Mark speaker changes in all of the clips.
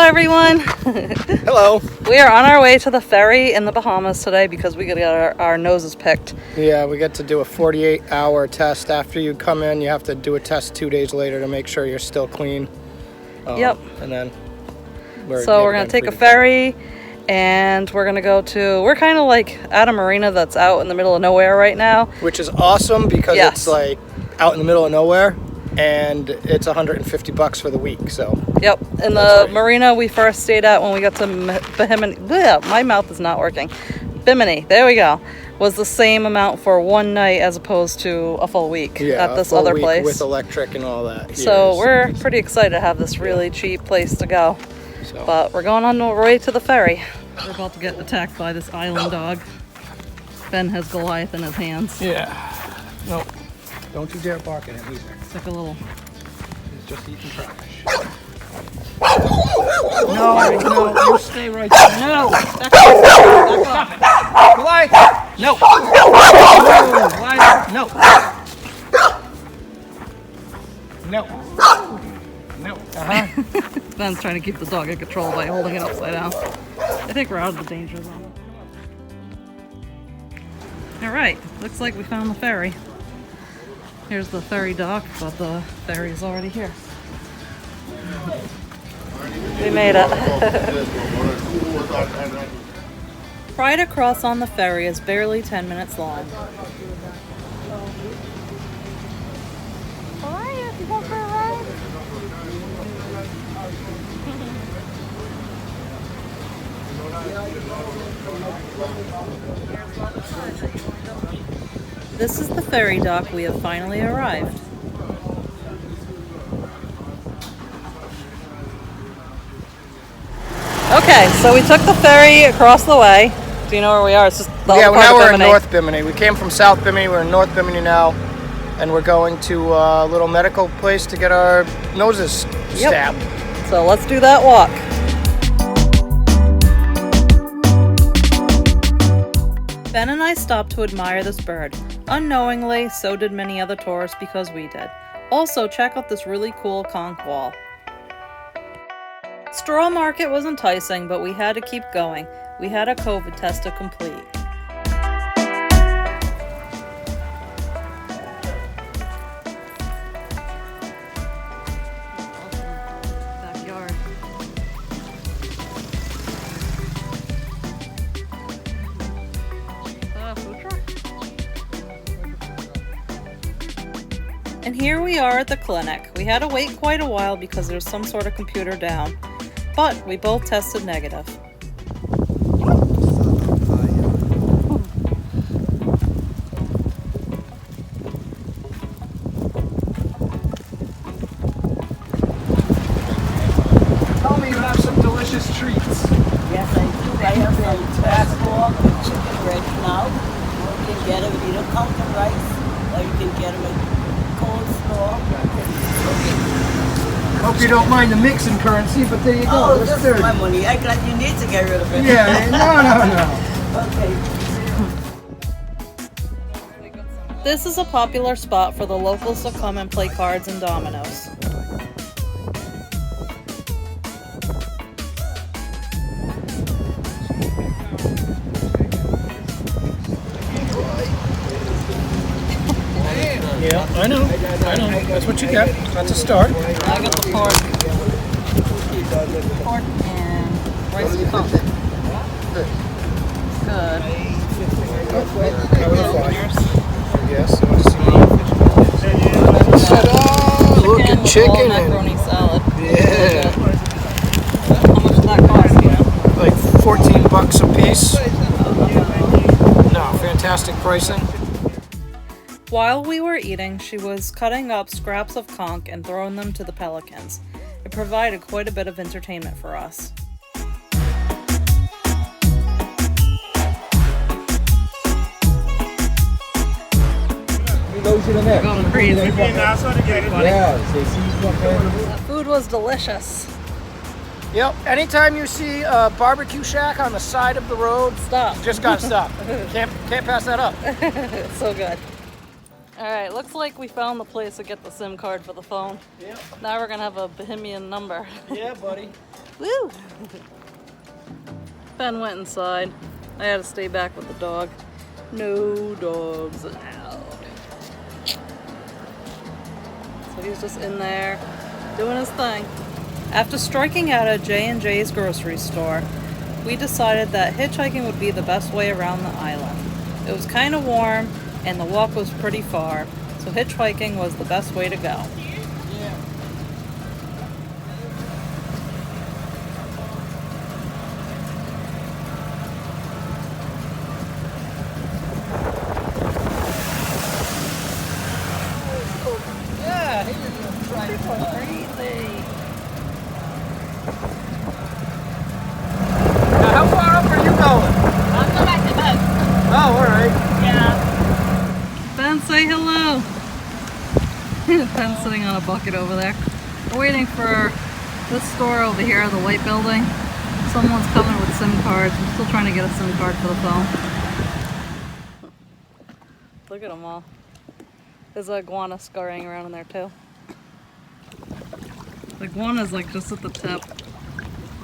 Speaker 1: everyone.
Speaker 2: Hello.
Speaker 1: We are on our way to the ferry in the Bahamas today because we got our noses picked.
Speaker 2: Yeah, we get to do a 48-hour test. After you come in, you have to do a test 2 days later to make sure you're still clean.
Speaker 1: Yep.
Speaker 2: And then
Speaker 1: we're going to take a ferry, and we're going to go to, we're kind of like at a marina that's out in the middle of nowhere right now.
Speaker 2: Which is awesome because it's like out in the middle of nowhere, and it's $150 for the week, so.
Speaker 1: Yep, and the marina we first stayed at when we got to Bimini, my mouth is not working. Bimini, there we go, was the same amount for one night as opposed to a full week at this other place.
Speaker 2: With electric and all that.
Speaker 1: So we're pretty excited to have this really cheap place to go. But we're going on our way to the ferry. We're about to get attacked by this island dog. Ben has Goliath in his hands.
Speaker 2: Yeah. No, don't you dare bark at him either.
Speaker 1: It's like a little...
Speaker 2: He's just eating trash. No, you stay right there. No! Back off. Goliath! No! Goliath! No! No. No. Uh-huh.
Speaker 1: Ben's trying to keep the dog in control by holding it upside down. I think we're out of the danger zone. Alright, looks like we found the ferry. Here's the ferry dock, but the ferry is already here. We made it. Ride across on the ferry is barely 10 minutes long. Goliath, you want for a ride? This is the ferry dock. We have finally arrived. Okay, so we took the ferry across the way. Do you know where we are? It's just the
Speaker 2: now we're in North Bimini. We came from South Bimini. We're in North Bimini now, and we're going to a little medical place to get our noses stabbed.
Speaker 1: So let's do that walk. Ben and I stopped to admire this bird. Unknowingly, so did many other tourists because we did. Also, check out this really cool conch wall. Straw market was enticing, but we had to keep going. We had a COVID test to complete. Backyard. Food truck. And here we are at the clinic. We had to wait quite a while because there's some sort of computer down. But we both tested negative.
Speaker 2: Tell me you have some delicious treats.
Speaker 3: Yes, I do. I have some passport with chicken breast now. You can get them with either counter rice or you can get them with coleslaw.
Speaker 2: Hope you don't mind the mixing currency, but there you go.
Speaker 3: Oh, this is my money. I'm glad you need to get rid of it.
Speaker 2: Yeah, no.
Speaker 3: Okay.
Speaker 1: This is a popular spot for the locals to come and play cards and dominoes.
Speaker 2: Yeah, I know. That's what you get. That's a start.
Speaker 1: I got the pork and rice and conch. Good.
Speaker 2: Yes. Look at chicken.
Speaker 1: Macaroni salad.
Speaker 2: Yeah.
Speaker 1: How much does that cost, you know?
Speaker 2: Like $14 a piece. No, fantastic pricing.
Speaker 1: While we were eating, she was cutting up scraps of conch and throwing them to the pelicans. It provided quite a bit of entertainment for us. They're going crazy.
Speaker 2: Yeah,
Speaker 1: The food was delicious.
Speaker 2: Yep. Anytime you see a barbecue shack on the side of the road,
Speaker 1: Stop.
Speaker 2: you just gotta stop. Can't pass that up.
Speaker 1: It's so good. Alright, looks like we found the place to get the SIM card for the phone.
Speaker 2: Yep.
Speaker 1: Now we're gonna have a Bohemian number.
Speaker 2: Yeah, buddy.
Speaker 1: Woo! Ben went inside. I had to stay back with the dog. No dogs allowed. So he's just in there doing his thing. After striking out at J&J's grocery store, we decided that hitchhiking would be the best way around the island. It was kind of warm and the walk was pretty far, so hitchhiking was the best way to go.
Speaker 2: How far up are you going?
Speaker 3: I'll go back to boat.
Speaker 2: Oh, all right.
Speaker 3: Yeah.
Speaker 1: Ben, say hello. Ben's sitting on a bucket over there. We're waiting for this store over here, the white building. Someone's coming with SIM cards. I'm still trying to get a SIM card for the phone. Look at them all. There's an iguana scurrying around in there too. The iguana's like just at the tip.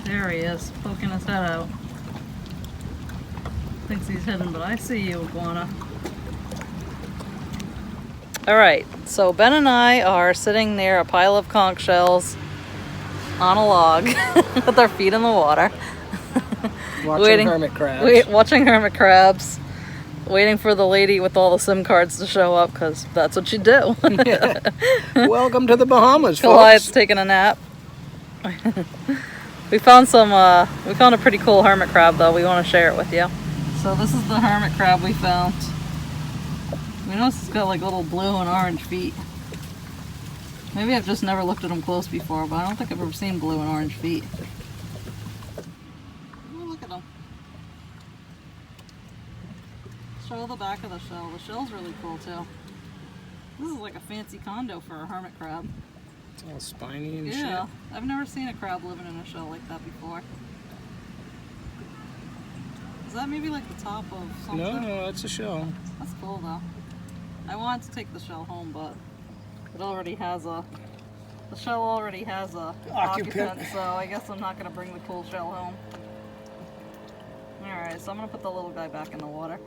Speaker 1: There he is, poking his head out. Thinks he's hidden, but I see you, iguana. Alright, so Ben and I are sitting near a pile of conch shells on a log with our feet in the water.
Speaker 2: Watching hermit crabs.
Speaker 1: Watching hermit crabs. Waiting for the lady with all the SIM cards to show up, because that's what you do.
Speaker 2: Yeah. Welcome to the Bahamas, folks.
Speaker 1: Goliath's taking a nap. We found a pretty cool hermit crab though. We want to share it with you. So this is the hermit crab we found. We noticed it's got like little blue and orange feet. Maybe I've just never looked at them close before, but I don't think I've ever seen blue and orange feet. Oh, look at them. Show the back of the shell. The shell's really cool too. This is like a fancy condo for a hermit crab.
Speaker 2: It's all spiny and
Speaker 1: Yeah,
Speaker 2: shit.
Speaker 1: I've never seen a crab living in a shell like that before. Is that maybe like the top of something?
Speaker 2: No, it's a shell.
Speaker 1: That's cool though. I wanted to take the shell home, but the shell already has a occupant, so I guess I'm not gonna bring the cool shell home. Alright, so I'm gonna put the little guy back in the water.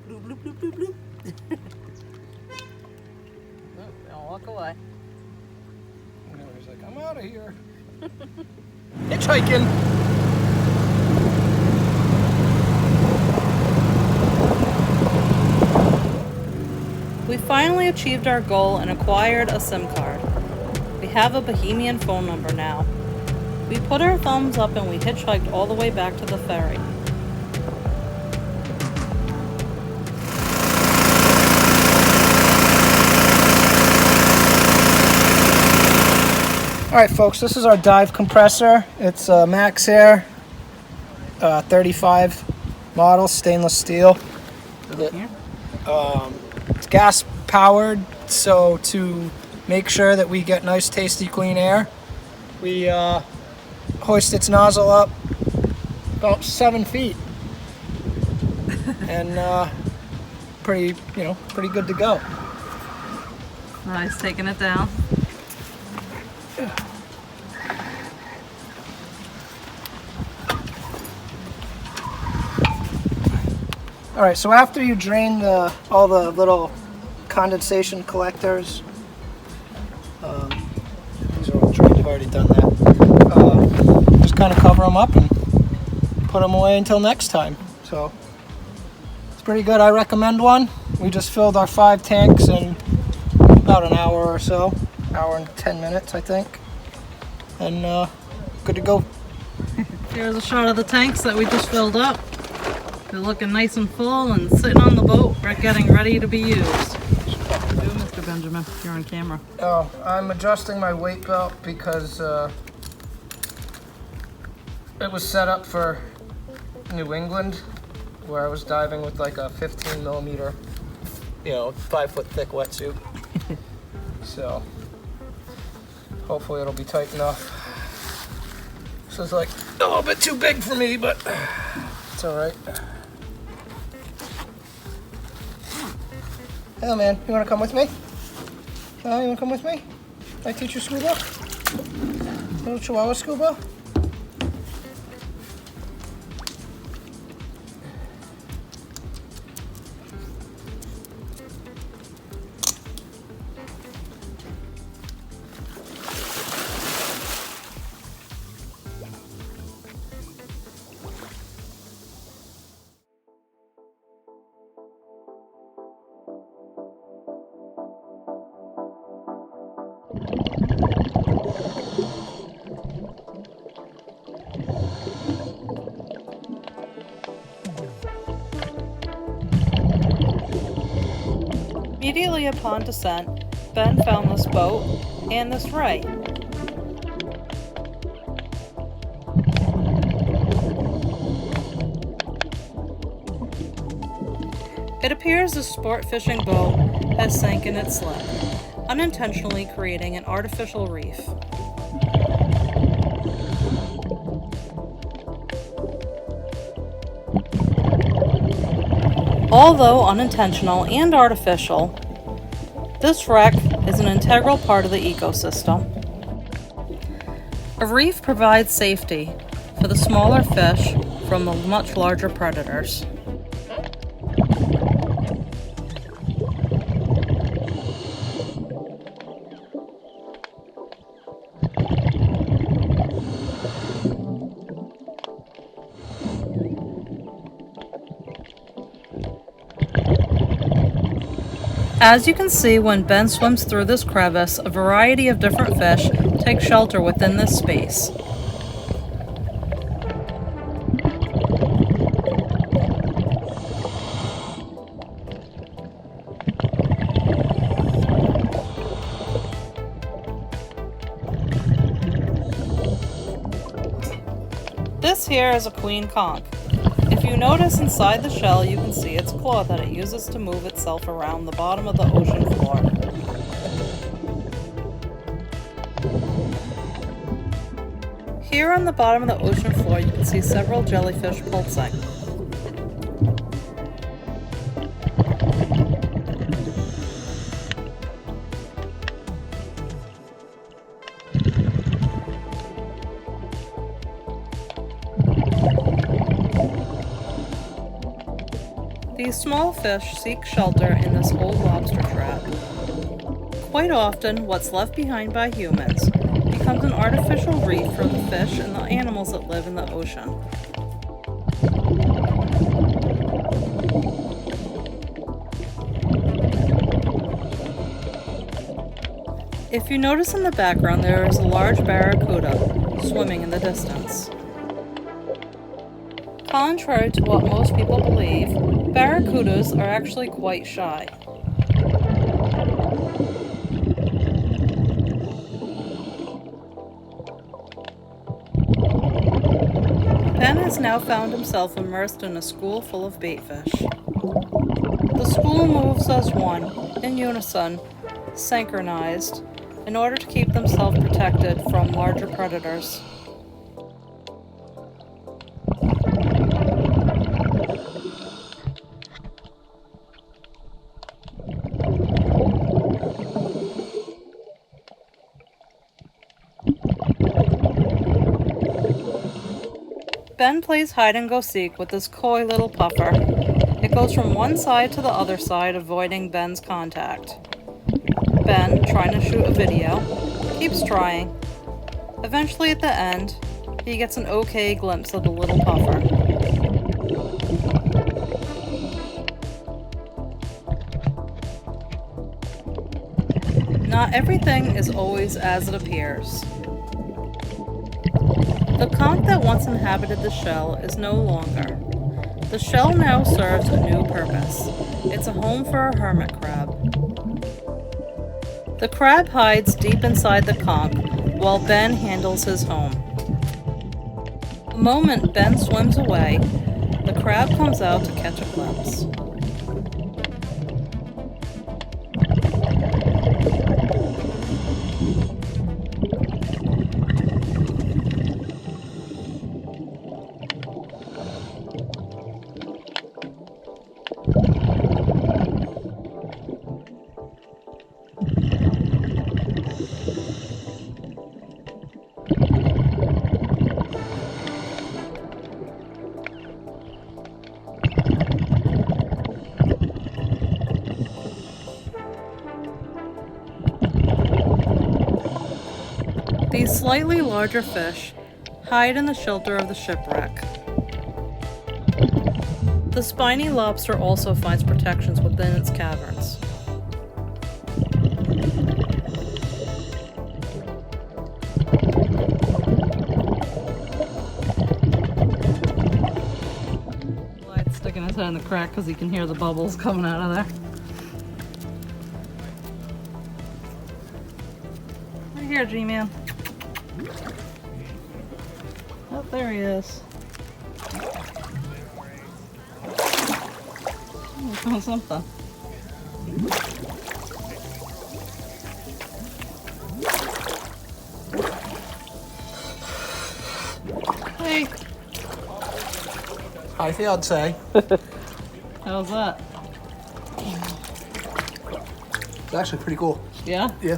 Speaker 1: Bloop, bloop, bloop, bloop, bloop. Don't walk away.
Speaker 2: He's like, I'm out of here. Hitchhiking.
Speaker 1: We finally achieved our goal and acquired a SIM card. We have a Bohemian phone number now. We put our thumbs up and we hitchhiked all the way back to the ferry.
Speaker 2: All right, folks, this is our dive compressor. It's a Max Air 35 model, stainless steel. It's gas powered, so to make sure that we get nice, tasty, clean air, we hoist its nozzle up about 7 feet, and pretty good to go.
Speaker 1: Nice, taking it down.
Speaker 2: All right, so after you drain all the little condensation collectors, these are all drained, I've already done that, just kind of cover them up and put them away until next time. So it's pretty good. I recommend one. We just filled our 5 tanks in about an hour or so, hour and 10 minutes, I think, and good to go.
Speaker 1: Here's a shot of the tanks that we just filled up. They're looking nice and full and sitting on the boat, getting ready to be used. What do, Mr. Benjamin? You're on camera.
Speaker 2: Oh, I'm adjusting my weight belt because it was set up for New England, where I was diving with like a 15 millimeter, 5 foot thick wetsuit. So hopefully it'll be tight enough. This is like a little bit too big for me, but it's all right. Hey man, you wanna come with me? You wanna come with me? I teach you scuba? Little Chihuahua scuba?
Speaker 1: Immediately upon descent, Ben found this boat and this ray. It appears the sport fishing boat has sank in its slip, unintentionally creating an artificial reef. Although unintentional and artificial, this wreck is an integral part of the ecosystem. A reef provides safety for the smaller fish from the much larger predators. As you can see, when Ben swims through this crevice, a variety of different fish take shelter within this space. This here is a queen conch. If you notice inside the shell, you can see its claw that it uses to move itself around the bottom of the ocean floor. Here on the bottom of the ocean floor, you can see several jellyfish pulsing. These small fish seek shelter in this old lobster trap. Quite often, what's left behind by humans becomes an artificial reef for the fish and the animals that live in the ocean. If you notice in the background, there is a large barracuda swimming in the distance. Contrary to what most people believe, barracudas are actually quite shy. Ben has now found himself immersed in a school full of baitfish. The school moves as one, in unison, synchronized, in order to keep themselves protected from larger predators. Ben plays hide-and-go-seek with this coy little puffer. It goes from one side to the other side, avoiding Ben's contact. Ben, trying to shoot a video, keeps trying. Eventually, at the end, he gets an okay glimpse of the little puffer. Not everything is always as it appears. The conch that once inhabited the shell is no longer. The shell now serves a new purpose. It's a home for a hermit crab. The crab hides deep inside the conch while Ben handles his home. The moment Ben swims away, the crab comes out to catch a glimpse. These slightly larger fish hide in the shelter of the shipwreck. The spiny lobster also finds protections within its caverns. Clyde's sticking his head in the crack because he can hear the bubbles coming out of there. Right here, G-Man. Oh, there he is. Oh, found something. Hey.
Speaker 2: Hi, fiance.
Speaker 1: How's that?
Speaker 2: It's actually pretty cool.
Speaker 1: Yeah?
Speaker 2: Yeah.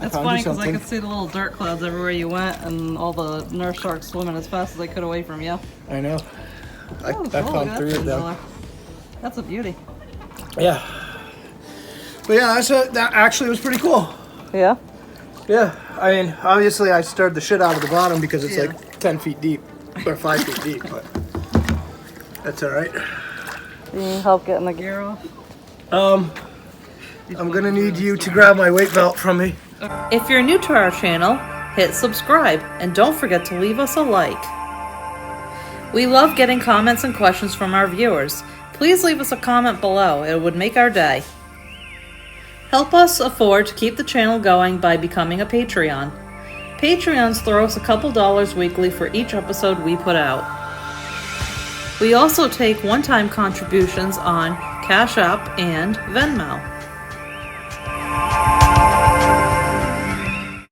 Speaker 1: It's funny because I could see the little dirt clouds everywhere you went and all the nurse sharks swimming as fast as they could away from you.
Speaker 2: I know. I
Speaker 1: Oh,
Speaker 2: found 3 of them.
Speaker 1: color. That's a beauty.
Speaker 2: Yeah. But yeah, that actually was pretty cool.
Speaker 1: Yeah?
Speaker 2: Yeah. I mean, obviously I stirred the shit out of the bottom because it's
Speaker 1: Yeah.
Speaker 2: like 10 feet deep. Or 5 feet deep, but that's alright.
Speaker 1: You need help getting the gear off?
Speaker 2: I'm gonna need you to grab my weight belt from me.
Speaker 1: If you're new to our channel, hit subscribe and don't forget to leave us a like. We love getting comments and questions from our viewers. Please leave us a comment below. It would make our day. Help us afford to keep the channel going by becoming a Patreon. Patreons throw us a couple dollars weekly for each episode we put out. We also take one-time contributions on Cash App and Venmo.